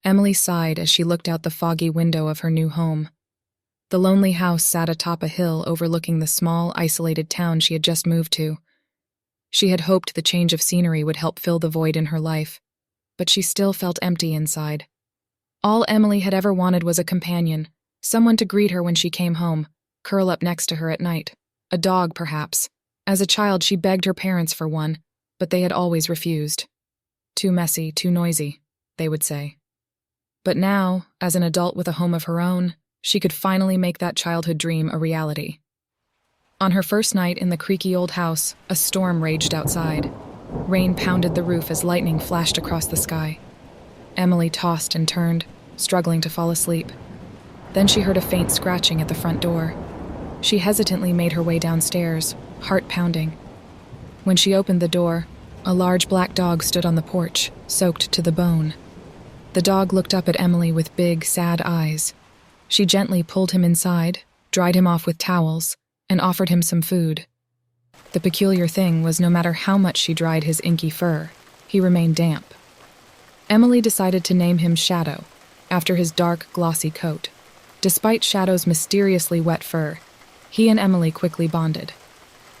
Emily sighed as she looked out the foggy window of her new home. The lonely house sat atop a hill overlooking the small, isolated town she had just moved to. She had hoped the change of scenery would help fill the void in her life, but she still felt empty inside. All Emily had ever wanted was a companion, someone to greet her when she came home, curl up next to her at night. A dog, perhaps. As a child, she begged her parents for one, but they had always refused. Too messy, too noisy, they would say. But now, as an adult with a home of her own, she could finally make that childhood dream a reality. On her first night in the creaky old house, a storm raged outside. Rain pounded the roof as lightning flashed across the sky. Emily tossed and turned, struggling to fall asleep. Then she heard a faint scratching at the front door. She hesitantly made her way downstairs, heart pounding. When she opened the door, a large black dog stood on the porch, soaked to the bone. The dog looked up at Emily with big, sad eyes. She gently pulled him inside, dried him off with towels, and offered him some food. The peculiar thing was no matter how much she dried his inky fur, he remained damp. Emily decided to name him Shadow, after his dark, glossy coat. Despite Shadow's mysteriously wet fur, he and Emily quickly bonded.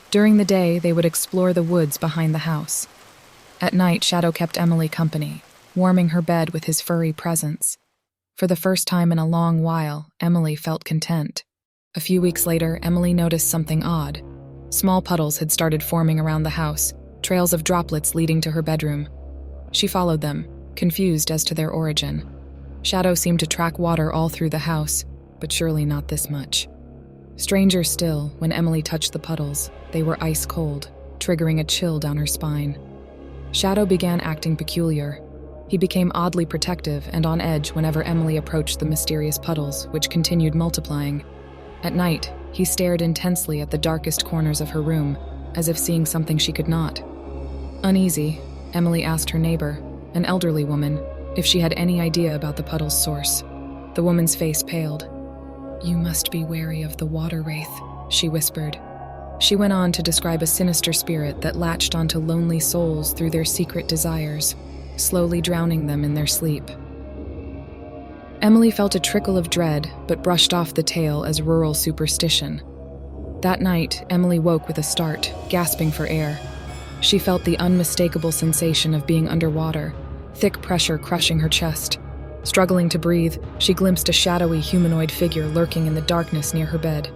During the day, they would explore the woods behind the house. At night, Shadow kept Emily company, warming her bed with his furry presence. For the first time in a long while, Emily felt content. A few weeks later, Emily noticed something odd. Small puddles had started forming around the house, trails of droplets leading to her bedroom. She followed them, confused as to their origin. Shadow seemed to track water all through the house, but surely not this much. Stranger still, when Emily touched the puddles, they were ice cold, triggering a chill down her spine. Shadow began acting peculiar. He became oddly protective and on edge whenever Emily approached the mysterious puddles, which continued multiplying. At night, he stared intensely at the darkest corners of her room, as if seeing something she could not. Uneasy, Emily asked her neighbor, an elderly woman, if she had any idea about the puddle's source. The woman's face paled. "You must be wary of the water wraith," she whispered. She went on to describe a sinister spirit that latched onto lonely souls through their secret desires, slowly drowning them in their sleep. Emily felt a trickle of dread, but brushed off the tale as rural superstition. That night, Emily woke with a start, gasping for air. She felt the unmistakable sensation of being underwater, thick pressure crushing her chest. Struggling to breathe, she glimpsed a shadowy humanoid figure lurking in the darkness near her bed.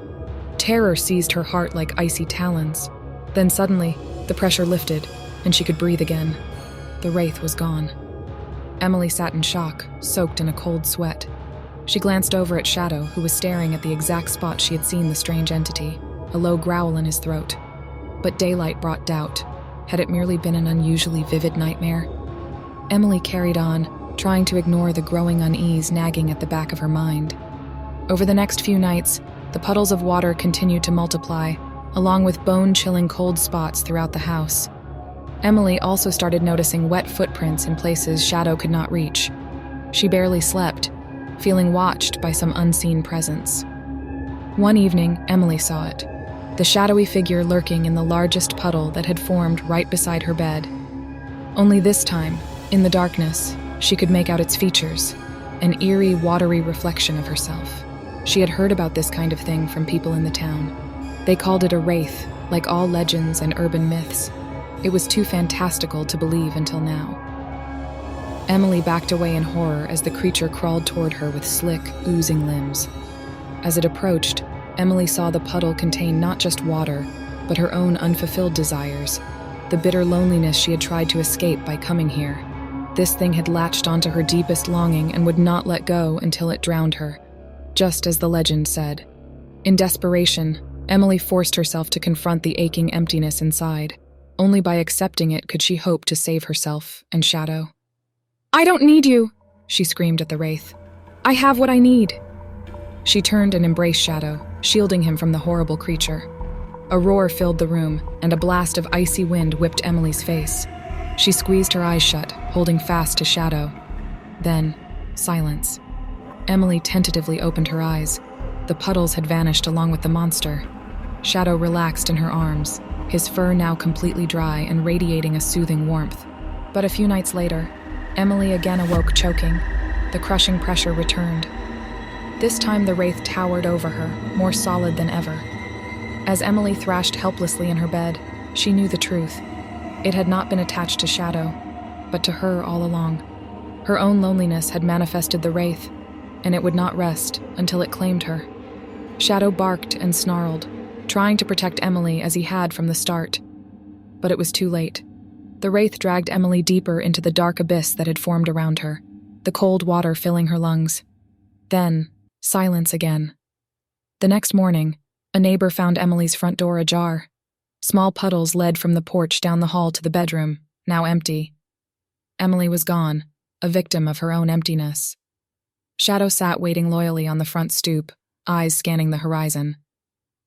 Terror seized her heart like icy talons. Then suddenly, the pressure lifted, and she could breathe again. The wraith was gone. Emily sat in shock, soaked in a cold sweat. She glanced over at Shadow, who was staring at the exact spot she had seen the strange entity, a low growl in his throat. But daylight brought doubt. Had it merely been an unusually vivid nightmare? Emily carried on, trying to ignore the growing unease nagging at the back of her mind. Over the next few nights, the puddles of water continued to multiply, along with bone-chilling cold spots throughout the house. Emily also started noticing wet footprints in places Shadow could not reach. She barely slept, feeling watched by some unseen presence. One evening, Emily saw it, the shadowy figure lurking in the largest puddle that had formed right beside her bed. Only this time, in the darkness, she could make out its features, an eerie, watery reflection of herself. She had heard about this kind of thing from people in the town. They called it a wraith, like all legends and urban myths. It was too fantastical to believe until now. Emily backed away in horror as the creature crawled toward her with slick, oozing limbs. As it approached, Emily saw the puddle contain not just water, but her own unfulfilled desires, the bitter loneliness she had tried to escape by coming here. This thing had latched onto her deepest longing and would not let go until it drowned her, just as the legend said. In desperation, Emily forced herself to confront the aching emptiness inside. Only by accepting it could she hope to save herself and Shadow. "I don't need you," she screamed at the wraith. "I have what I need." She turned and embraced Shadow, shielding him from the horrible creature. A roar filled the room, and a blast of icy wind whipped Emily's face. She squeezed her eyes shut, holding fast to Shadow. Then, silence. Emily tentatively opened her eyes. The puddles had vanished along with the monster. Shadow relaxed in her arms, his fur now completely dry and radiating a soothing warmth. But a few nights later, Emily again awoke choking. The crushing pressure returned. This time the wraith towered over her, more solid than ever. As Emily thrashed helplessly in her bed, she knew the truth. It had not been attached to Shadow, but to her all along. Her own loneliness had manifested the wraith, and it would not rest until it claimed her. Shadow barked and snarled, trying to protect Emily as he had from the start. But it was too late. The wraith dragged Emily deeper into the dark abyss that had formed around her, the cold water filling her lungs. Then, silence again. The next morning, a neighbor found Emily's front door ajar. Small puddles led from the porch down the hall to the bedroom, now empty. Emily was gone, a victim of her own emptiness. Shadow sat waiting loyally on the front stoop, eyes scanning the horizon.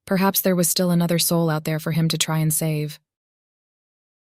Perhaps there was still another soul out there for him to try and save.